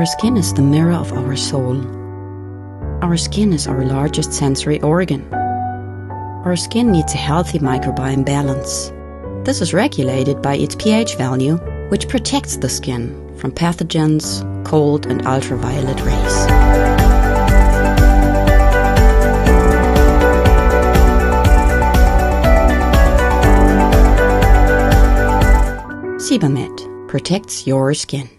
Our skin is the mirror of our soul. Our skin is our largest sensory organ. Our skin needs a healthy microbiome balance. This is regulated by its pH value, which protects the skin from pathogens, cold and ultraviolet rays. Salmabad protects your skin.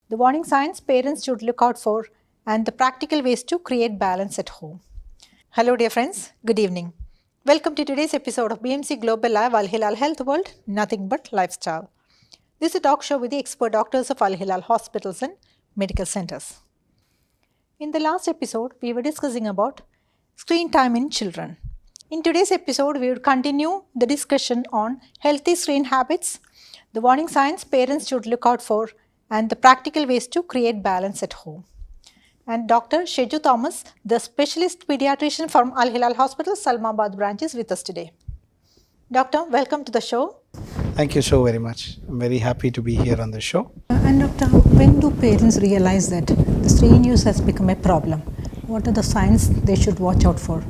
The warning signs parents should look out for and the practical ways to create balance at home. Hello dear friends, good evening. Welcome to today's episode of BMC Global Live Al Hilal Health World, Nothing But Lifestyle. This is a talk show with the expert doctors of Al Hilal hospitals and medical centers. In the last episode, we were discussing about screen time in children. In today's episode, we will continue the discussion on healthy screen habits, the warning signs parents should look out for, and the practical ways to create balance at home. And Dr SHEJU Thomas, the specialist pediatrician from Al Hilal Hospital, Salmabad branch is with us today. Doctor, welcome to the show. Thank you so very much. I'm very happy to be here on the show. And Doctor, when do parents realize that the screen use has become a problem? What are the signs they should watch out for?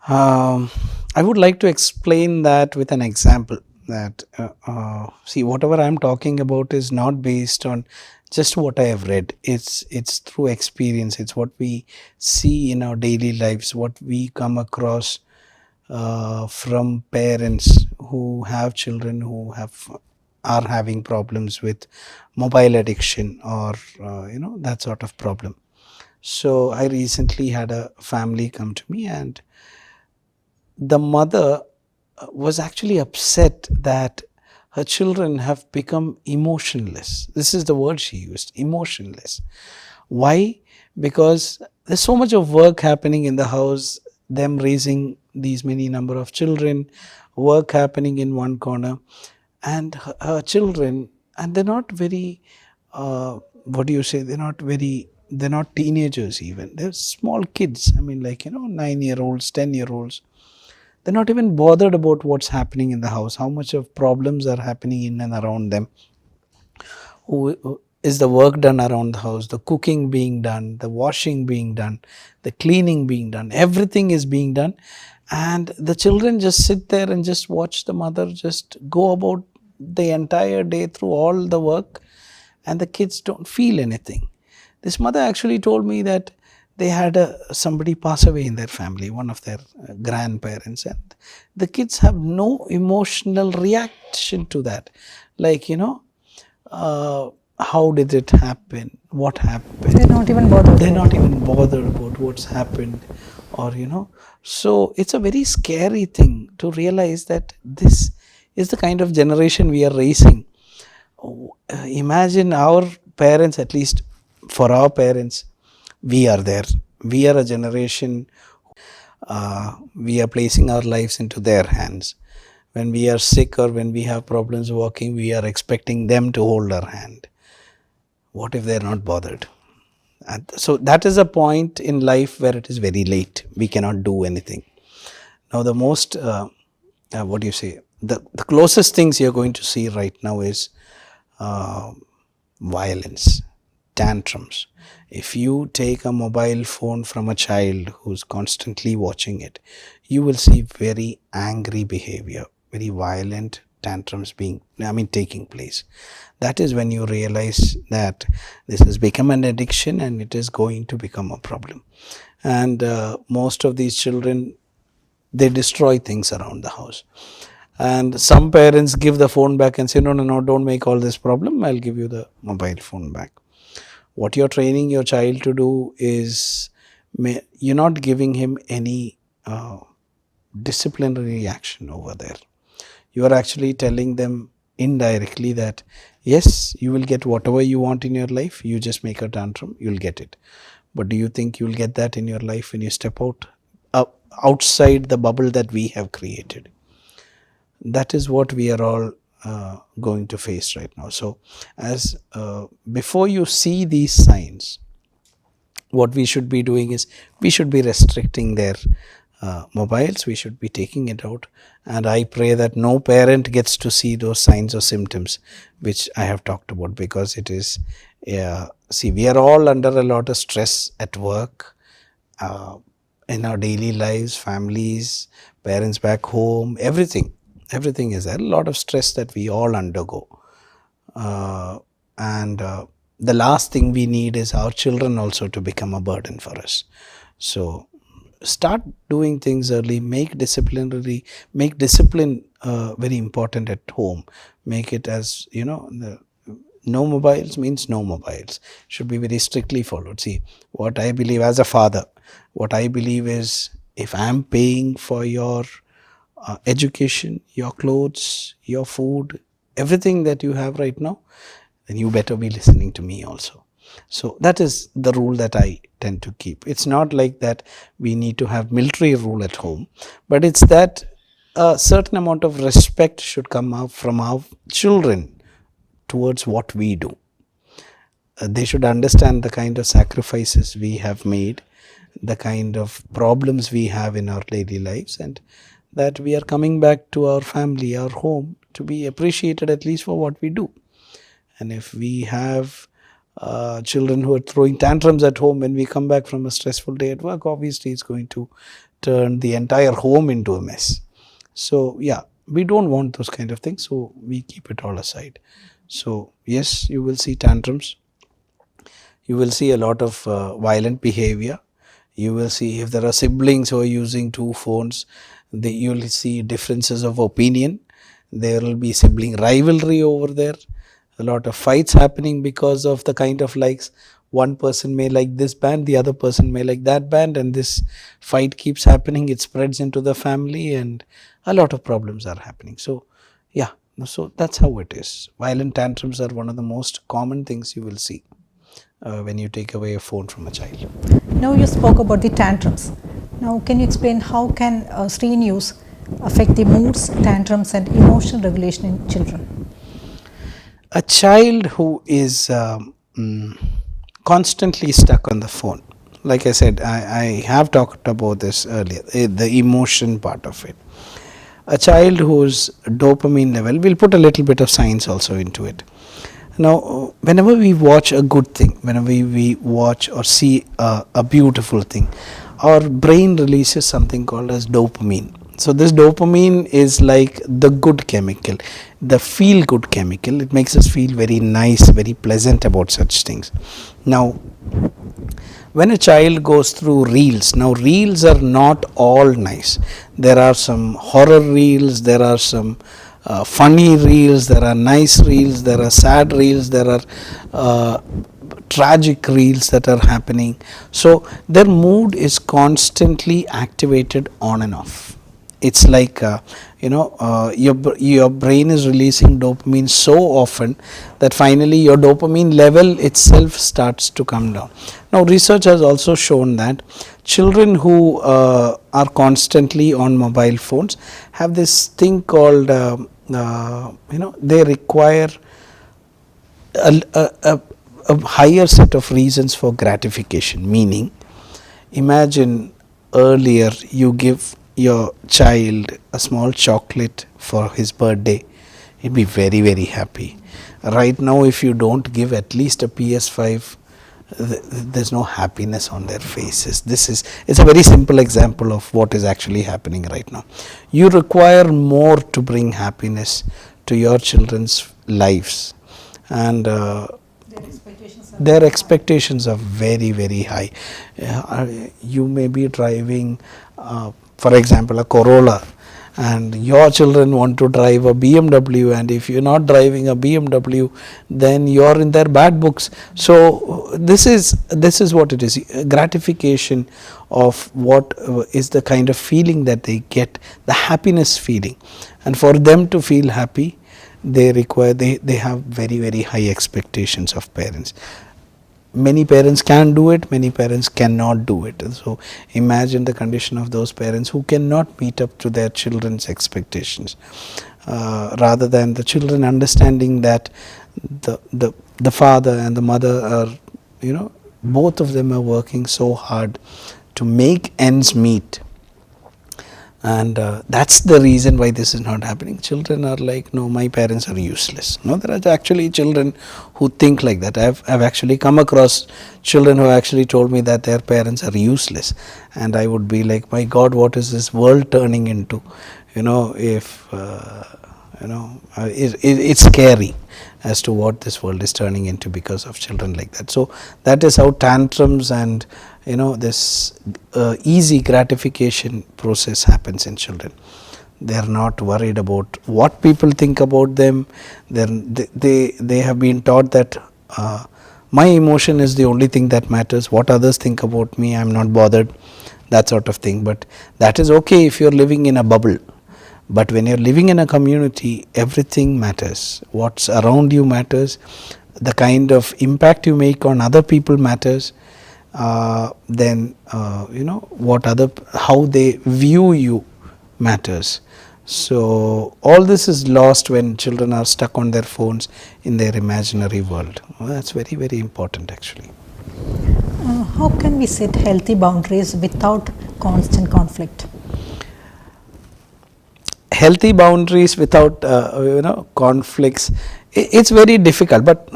I would like to explain that with an example. That see, whatever I'm talking about is not based on just what I have read. It's through experience. It's what we see in our daily lives, what we come across from parents who have children who are having problems with mobile addiction or that sort of problem. So I recently had a family come to me, and the mother was actually upset that her children have become emotionless. This is the word she used, emotionless. Why? Because there's so much of work happening in the house, them raising these many number of children, work happening in one corner, and her children, and they're not very, they're not teenagers even. They're small kids. I mean, 9-year-olds, 10-year-olds. They're not even bothered about what's happening in the house, how much of problems are happening in and around them. Is the work done around the house, the cooking being done, the washing being done, the cleaning being done, everything is being done. And the children just sit there and just watch the mother just go about the entire day through all the work, and the kids don't feel anything. This mother actually told me that they had somebody pass away in their family, one of their grandparents, and the kids have no emotional reaction to that. How did it happen? What happened? They're not even bothered. They're not even bothered about what's happened, So it's a very scary thing to realize that this is the kind of generation we are raising. Imagine our parents, at least for our parents, we are there. We are a generation, we are placing our lives into their hands. When we are sick or when we have problems walking, we are expecting them to hold our hand. What if they're not bothered? And so that is a point in life where it is very late. We cannot do anything. Now the most, the closest things you're going to see right now is violence, tantrums. If you take a mobile phone from a child who's constantly watching it, you will see very angry behavior, very violent tantrums taking place. That is when you realize that this has become an addiction and it is going to become a problem. And most of these children they destroy things around the house. And some parents give the phone back and say, no, don't make all this problem, I'll give you the mobile phone back. What you're training your child to do is, you're not giving him any disciplinary action over there. You are actually telling them indirectly that, yes, you will get whatever you want in your life, you just make a tantrum, you'll get it. But do you think you'll get that in your life when you step outside the bubble that we have created? That is what we are all going to face right now. So, as before you see these signs, what we should be doing is, we should be restricting their mobiles, we should be taking it out, and I pray that no parent gets to see those signs or symptoms which I have talked about, because it is, see, we are all under a lot of stress at work, in our daily lives, families, parents back home, everything is there, a lot of stress that we all undergo, and the last thing we need is our children also to become a burden for us. So start doing things early, make discipline very important at home. Make it, as you know, no mobiles means no mobiles, should be very strictly followed. See, what I believe as a father, what I believe is, if I am paying for your education, your clothes, your food, everything that you have right now, then you better be listening to me also. So that is the rule that I tend to keep. It's not like that we need to have military rule at home, but it's that a certain amount of respect should come out from our children towards what we do. They should understand the kind of sacrifices we have made, the kind of problems we have in our daily lives, and that we are coming back to our family, our home, to be appreciated at least for what we do. And if we have children who are throwing tantrums at home when we come back from a stressful day at work, obviously it's going to turn the entire home into a mess. So yeah, we don't want those kind of things, so we keep it all aside. So yes, you will see tantrums, you will see a lot of violent behavior, you will see, if there are siblings who are using two phones, you will see differences of opinion, there will be sibling rivalry over there, a lot of fights happening because of the kind of likes. One person may like this band, the other person may like that band, and this fight keeps happening, it spreads into the family, and a lot of problems are happening. So yeah, so that's how it is. Violent tantrums are one of the most common things you will see when you take away a phone from a child. Now you spoke about the tantrums. Now can you explain how can screen use affect the moods, tantrums and emotional regulation in children? A child who is constantly stuck on the phone, like I said, I have talked about this earlier, the emotion part of it. A child whose dopamine level, we'll put a little bit of science also into it. Now, whenever we watch a good thing, whenever we watch or see a beautiful thing, our brain releases something called as dopamine. So this dopamine is like the good chemical, the feel good chemical. It makes us feel very nice, very pleasant about such things. Now, when a child goes through reels, now reels are not all nice. There are some horror reels, there are some funny reels, there are nice reels, there are sad reels, there are tragic reels that are happening. So their mood is constantly activated on and off. It's like your brain is releasing dopamine so often that finally your dopamine level itself starts to come down. Now research has also shown that children who are constantly on mobile phones have this thing called they require a higher set of reasons for gratification. Meaning, imagine earlier you give your child a small chocolate for his birthday, he'd be very, very happy. Right now, if you don't give at least a PS5, there's no happiness on their faces. It's a very simple example of what is actually happening right now. You require more to bring happiness to your children's lives, and their expectations are very, very high. You may be driving for example, a Corolla, and your children want to drive a BMW, and if you're not driving a BMW, then you're in their bad books. So this is what it is, gratification of what is the kind of feeling that they get, the happiness feeling. And for them to feel happy, they have very, very high expectations of parents. Many parents can do it, many parents cannot do it. So imagine the condition of those parents who cannot meet up to their children's expectations, rather than the children understanding that the father and the mother are, both of them are working so hard to make ends meet. And that's the reason why this is not happening. Children are like, no, my parents are useless. No, there are actually children who think like that. I've actually come across children who actually told me that their parents are useless, and I would be like, my God, what is this world turning into? It's scary as to what this world is turning into because of children like that. So that is how tantrums and this easy gratification process happens in children. They are not worried about what people think about them. They have been taught that my emotion is the only thing that matters. What others think about me, I am not bothered, that sort of thing. But that is okay if you are living in a bubble. But when you are living in a community, everything matters. What's around you matters. The kind of impact you make on other people matters. Then how they view you matters. So all this is lost when children are stuck on their phones in their imaginary world. Well, that's very, very important actually. How can we set healthy boundaries without constant conflict? Healthy boundaries without conflicts, it's very difficult. But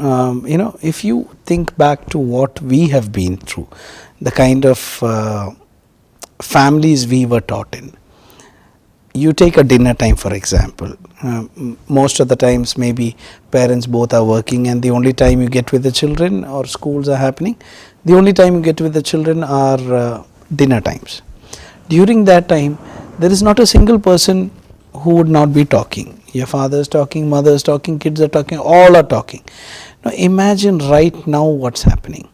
if you think back to what we have been through, the kind of families we were taught in. You take a dinner time, for example. Most of the times maybe parents both are working, and the only time you get with the children, or schools are happening, the only time you get with the children are dinner times. During that time, there is not a single person who would not be talking. Your father is talking, mother is talking, kids are talking, all are talking. Now imagine right now what's happening.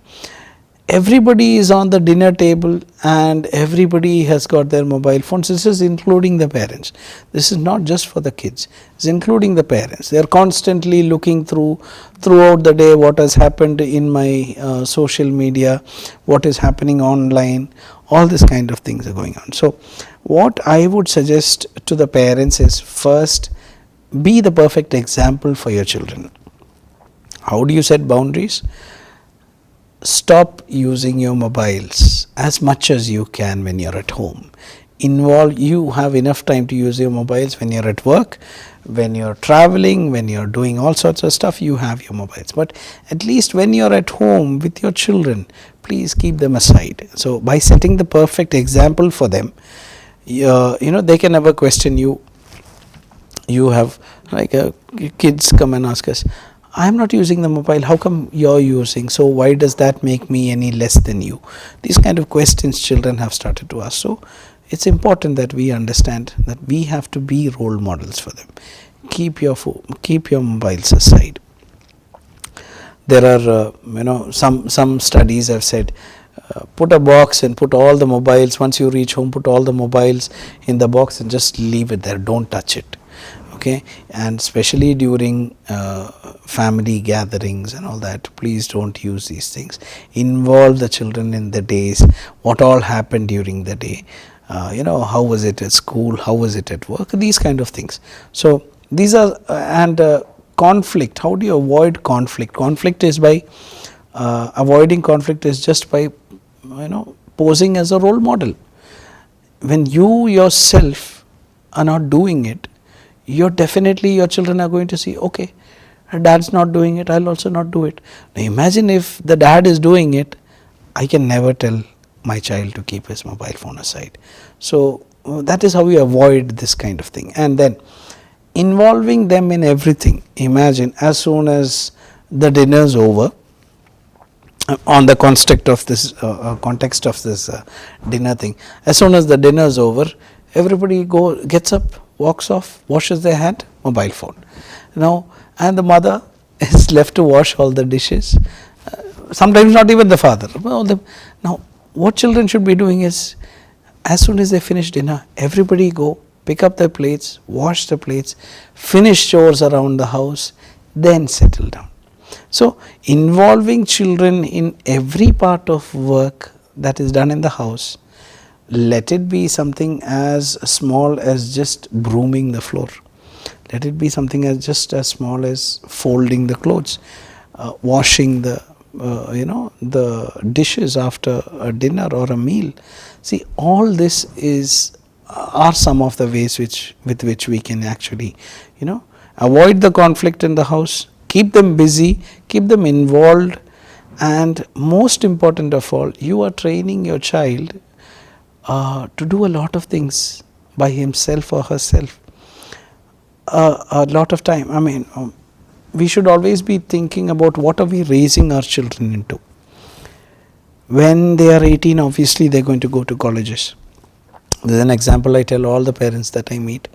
Everybody is on the dinner table and everybody has got their mobile phones. This is including the parents. This is not just for the kids. It's including the parents. They are constantly looking throughout the day what has happened in my social media, what is happening online. All this kind of things are going on. So what I would suggest to the parents is, first, be the perfect example for your children. How do you set boundaries? Stop using your mobiles as much as you can when you're at home. You have enough time to use your mobiles when you're at work, when you're traveling, when you're doing all sorts of stuff, you have your mobiles. But at least when you're at home with your children, please keep them aside. So by setting the perfect example for them, they can never question you. You have kids come and ask us, I'm not using the mobile, how come you're using? So why does that make me any less than you? These kind of questions children have started to ask. So it's important that we understand that we have to be role models for them. Keep your mobiles aside. There are some studies have said, put a box and put all the mobiles. Once you reach home, put all the mobiles in the box and just leave it there. Don't touch it. Okay, and especially during family gatherings and all that, please don't use these things. Involve the children in the days, what all happened during the day. How was it at school, how was it at work, these kind of things. So these are, and conflict, how do you avoid conflict? Conflict is by, avoiding conflict is just by, posing as a role model. When you yourself are not doing it, your children are going to see, okay, dad's not doing it, I'll also not do it. Now imagine if the dad is doing it, I can never tell my child to keep his mobile phone aside. So that is how we avoid this kind of thing. And then involving them in everything. Imagine as soon as the dinner's over, on the context of this dinner thing, as soon as the dinner's over, Everybody gets up, walks off, washes their hand, mobile phone. Now, and the mother is left to wash all the dishes. Sometimes not even the father. Now, what children should be doing is, as soon as they finish dinner, everybody go pick up their plates, wash the plates, finish chores around the house, then settle down. So, involving children in every part of work that is done in the house, let it be something as small as just brooming the floor. Let it be something as just as small as folding the clothes, washing the the dishes after a dinner or a meal. See, all this are some of the ways with which we can actually avoid the conflict in the house, keep them busy, keep them involved, and most important of all, you are training your child to do a lot of things by himself or herself. A lot of time, we should always be thinking about what are we raising our children into. When they are 18, obviously they are going to go to colleges. There is an example I tell all the parents that I meet.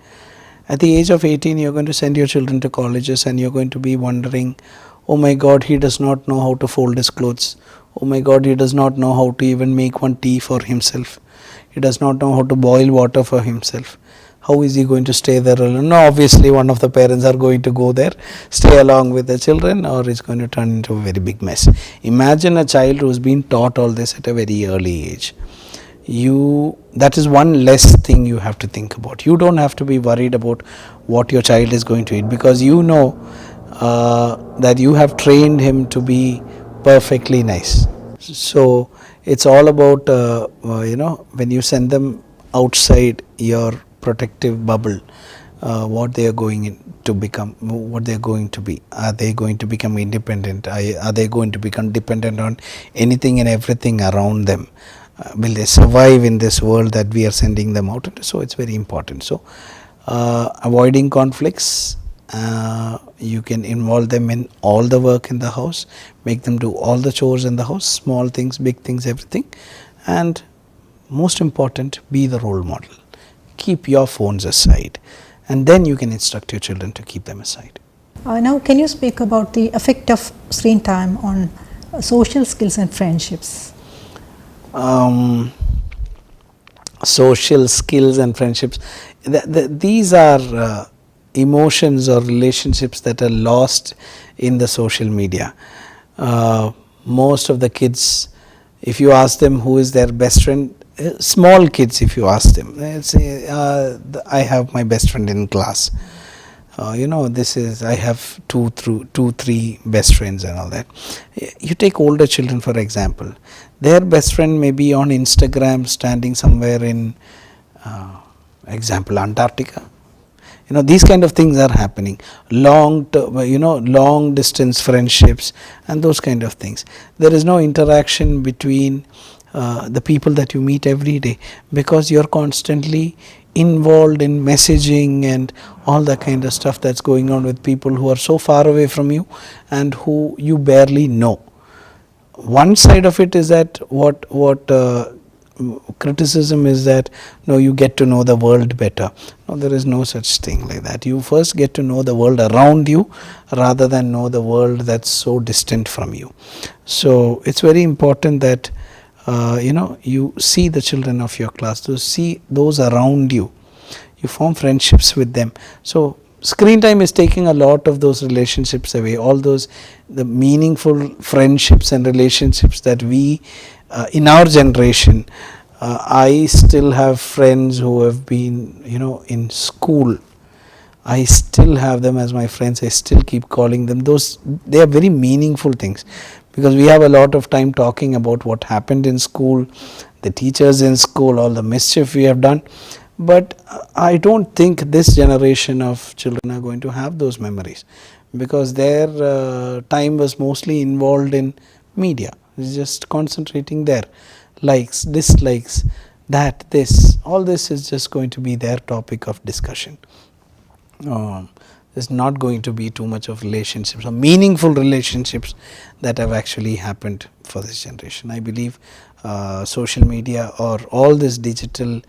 At the age of 18, you are going to send your children to colleges, and you are going to be wondering, oh my God, he does not know how to fold his clothes. Oh my God, he does not know how to even make one tea for himself. He does not know how to boil water for himself. How is he going to stay there alone? No, obviously one of the parents are going to go there, stay along with the children, or it's going to turn into a very big mess. Imagine a child who's been taught all this at a very early age. That is one less thing you have to think about. You don't have to be worried about what your child is going to eat, because you know that you have trained him to be perfectly nice. So it's all about when you send them outside your protective bubble, what they are going to become, what they are going to be. Are they going to become independent? Are they going to become dependent on anything and everything around them? Will they survive in this world that we are sending them out into? So it's very important. So avoiding conflicts, you can involve them in all the work in the house, make them do all the chores in the house, small things, big things, everything. And most important, be the role model. Keep your phones aside, and then you can instruct your children to keep them aside. Now, can you speak about the effect of screen time on social skills and friendships? Social skills and friendships, these are emotions or relationships that are lost in the social media. Most of the kids, if you ask them who is their best friend, small kids, if you ask them, they'll say, I have my best friend in class. I have two, three best friends and all that. You take older children, for example. Their best friend may be on Instagram standing somewhere in, example, Antarctica. These kind of things are happening. Long distance friendships and those kind of things. There is no interaction between the people that you meet every day, because you're constantly involved in messaging and all that kind of stuff that's going on with people who are so far away from you and who you barely know. One side of it is that what criticism is that, no, you get to know the world better. No, there is no such thing like that. You first get to know the world around you rather than know the world that's so distant from you. So it's very important that you see the children of your class, to see those around you, you form friendships with them. So screen time is taking a lot of those relationships away, all those the meaningful friendships and relationships that we in our generation. I still have friends who have been in school. I still have them as my friends. I still keep calling them. They are very meaningful things, because we have a lot of time talking about what happened in school, the teachers in school, all the mischief we have done. But I don't think this generation of children are going to have those memories, because their time was mostly involved in media. It's just concentrating there. Likes, dislikes, this, all this is just going to be their topic of discussion. There's not going to be too much of relationships or meaningful relationships that have actually happened for this generation. I believe social media or all this digital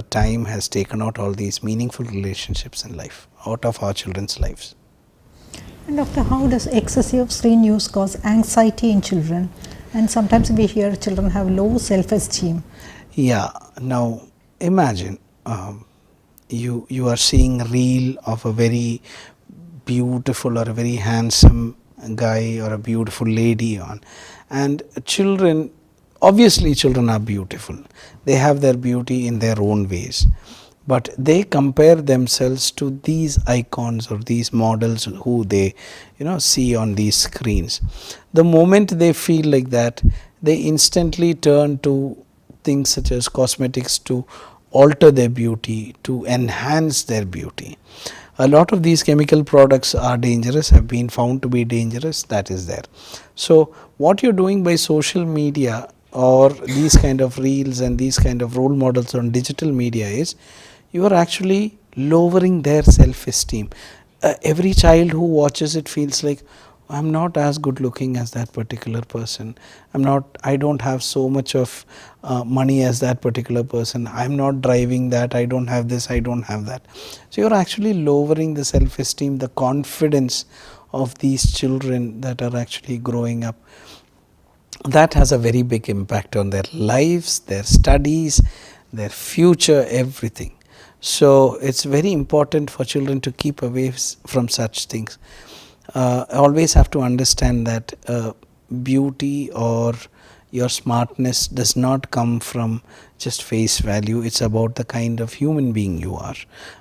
time has taken out all these meaningful relationships in life out of our children's lives. And Doctor, how does excessive screen use cause anxiety in children? And sometimes we hear children have low self-esteem. Yeah, now imagine you are seeing a reel of a very beautiful or a very handsome guy or a beautiful lady on, and children, obviously children are beautiful, they have their beauty in their own ways, but they compare themselves to these icons or these models who they see on these screens. The moment they feel like that, they instantly turn to things such as cosmetics to alter their beauty, to enhance their beauty. A lot of these chemical products are dangerous, have been found to be dangerous, that is there. So what you're doing by social media or these kind of reels and these kind of role models on digital media is you are actually lowering their self-esteem. Every child who watches it feels like, I'm not as good looking as that particular person. I don't have so much of money as that particular person. I'm not driving that. I don't have this. I don't have that. So you're actually lowering the self-esteem, the confidence of these children that are actually growing up. That has a very big impact on their lives, their studies, their future, everything. So it's very important for children to keep away from such things. Always have to understand that beauty or your smartness does not come from just face value. It's about the kind of human being you are,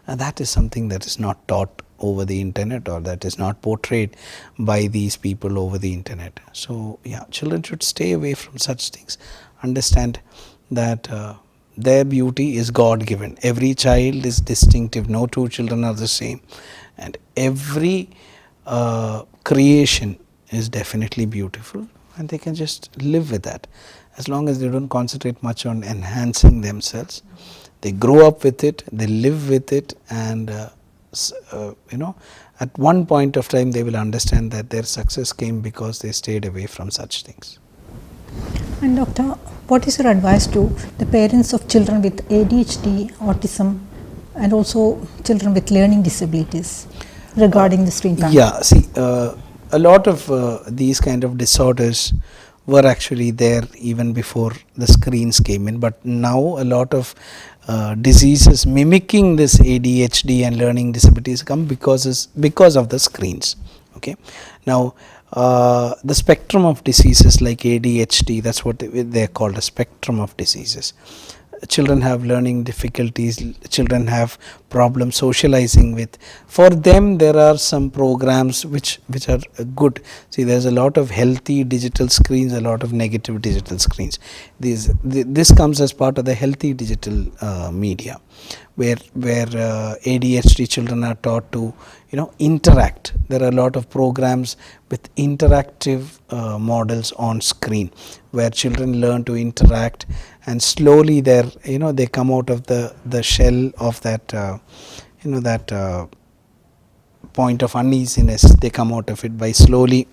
and that is something that is not taught over the internet, or that is not portrayed by these people over the internet. So yeah, children should stay away from such things. Understand that their beauty is God given. Every child is distinctive. No two children are the same, and every creation is definitely beautiful, and they can just live with that as long as they don't concentrate much on enhancing themselves. They grow up with it, they live with it, and at one point of time they will understand that their success came because they stayed away from such things. And Doctor, what is your advice to the parents of children with ADHD, autism, and also children with learning disabilities regarding the screen time? Yeah, see, a lot of these kind of disorders were actually there even before the screens came in, but now a lot of diseases mimicking this ADHD and learning disabilities come because of the screens. Okay, now the spectrum of diseases like ADHD, that's what they're called, a spectrum of diseases. Children have learning difficulties, children have problems socializing with. For them, there are some programs which are good. See, there's a lot of healthy digital screens, a lot of negative digital screens. This comes as part of the healthy digital media, where ADHD children are taught to interact. There are a lot of programs with interactive models on screen, where children learn to interact, and slowly they come out of the shell of that that point of uneasiness. They come out of it by slowly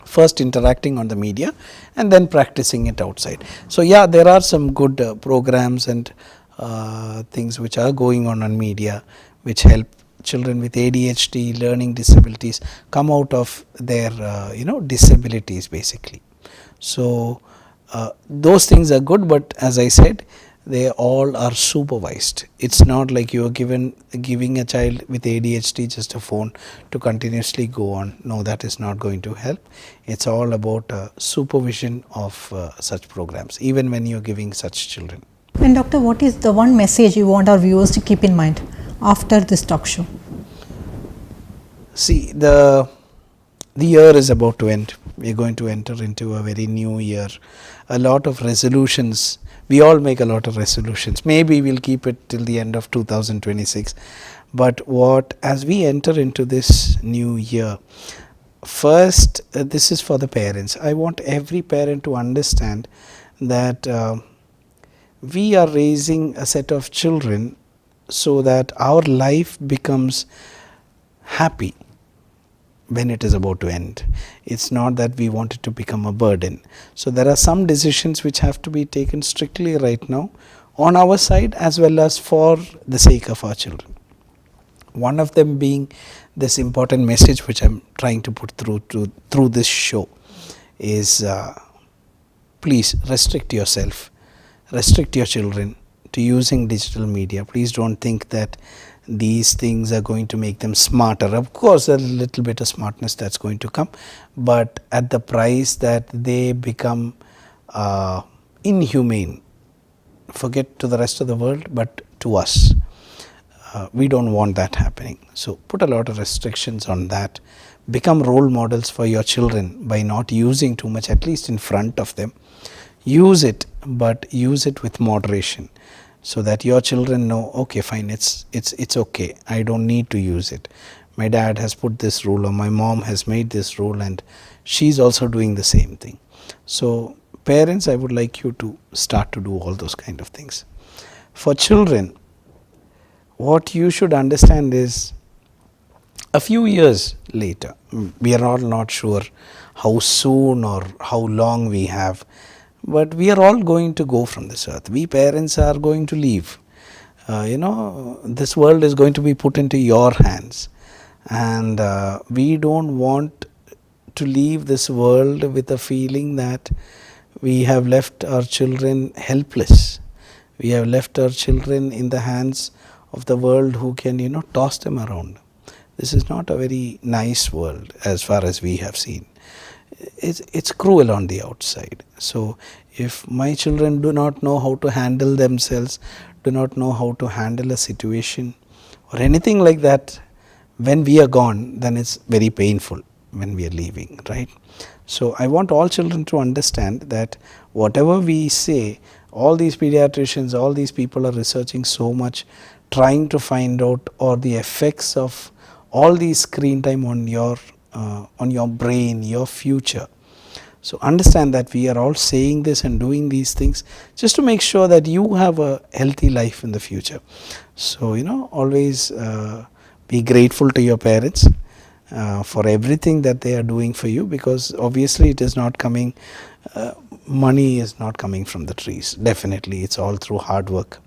first interacting on the media and then practicing it outside. So yeah, there are some good programs and things which are going on media, which help children with ADHD, learning disabilities, come out of their disabilities basically. So those things are good, but as I said, they all are supervised. It's not like you are giving a child with ADHD just a phone to continuously go on. No, that is not going to help. It's all about supervision of such programs, even when you are giving such children. And Doctor, what is the one message you want our viewers to keep in mind after this talk show? See, the year is about to end. We are going to enter into a very new year. A lot of resolutions. We all make a lot of resolutions. Maybe we'll keep it till the end of 2026. But as we enter into this new year, first, this is for the parents. I want every parent to understand that we are raising a set of children so that our life becomes happy when it is about to end. It's not that we want it to become a burden. So there are some decisions which have to be taken strictly right now on our side as well as for the sake of our children. One of them being this important message which I'm trying to put through this show is please restrict yourself, restrict your children to using digital media. Please don't think that these things are going to make them smarter. Of course, there's a little bit of smartness that's going to come, but at the price that they become inhumane, forget to the rest of the world, but to us. We don't want that happening. So put a lot of restrictions on that. Become role models for your children by not using too much, at least in front of them. Use it, but use it with moderation, so that your children know, okay, fine, it's okay, I don't need to use it. My dad has put this rule, or my mom has made this rule, and she's also doing the same thing. So parents, I would like you to start to do all those kind of things. For children, what you should understand is, a few years later, we are all not sure how soon or how long we have, but we are all going to go from this earth. We parents are going to leave. This world is going to be put into your hands, and we don't want to leave this world with a feeling that we have left our children helpless. We have left our children in the hands of the world who can, toss them around. This is not a very nice world as far as we have seen. It's cruel on the outside. So if my children do not know how to handle themselves, do not know how to handle a situation or anything like that, when we are gone, then it's very painful when we are leaving, right? So I want all children to understand that whatever we say, all these pediatricians, all these people are researching so much, trying to find out or the effects of all these screen time on your brain, your future. So understand that we are all saying this and doing these things just to make sure that you have a healthy life in the future. So always be grateful to your parents for everything that they are doing for you, because obviously it is not coming, money is not coming from the trees. Definitely it's all through hard work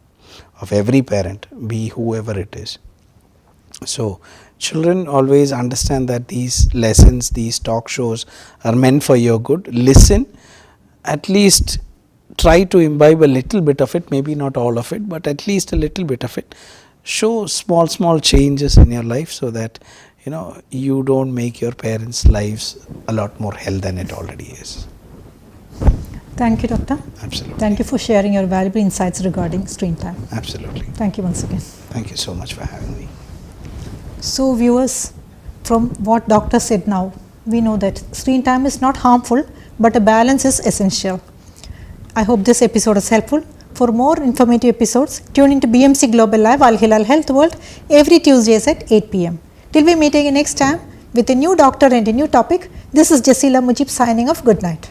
of every parent, be whoever it is. So children, always understand that these lessons, these talk shows are meant for your good. Listen, at least try to imbibe a little bit of it, maybe not all of it, but at least a little bit of it. Show small changes in your life so that you don't make your parents' lives a lot more hell than it already is. Thank you, Doctor. Absolutely. Thank you for sharing your valuable insights regarding screen time. Absolutely. Thank you once again. Thank you so much for having me. So viewers, from what doctor said now, we know that screen time is not harmful, but a balance is essential. I hope this episode is helpful. For more informative episodes, tune into BMC Global Live Al Hilal Health World every Tuesdays at 8 p.m. Till we meet again next time with a new doctor and a new topic, this is Jasila Mujib signing off. Good night.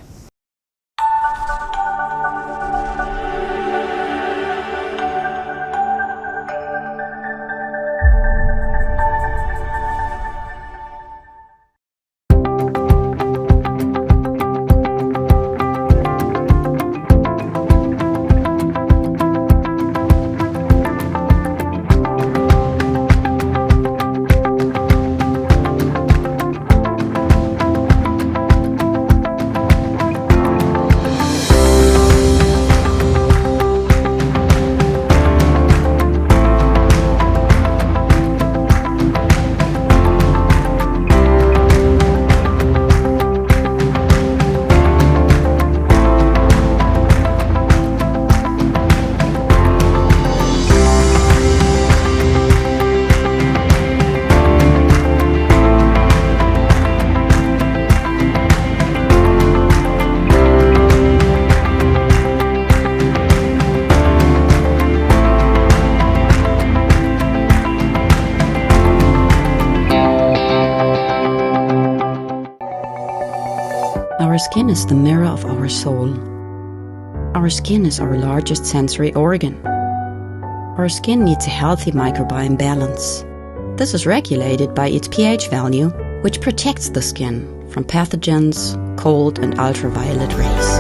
Our skin is the mirror of our soul. Our skin is our largest sensory organ. Our skin needs a healthy microbiome balance. This is regulated by its pH value, which protects the skin from pathogens, cold and ultraviolet rays.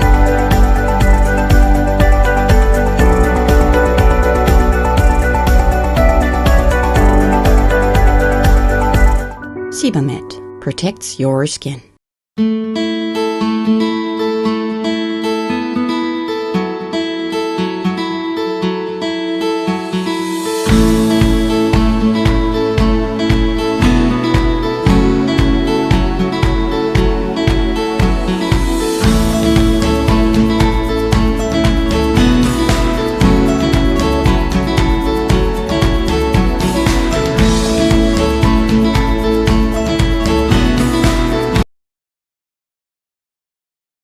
Sebamed protects your skin.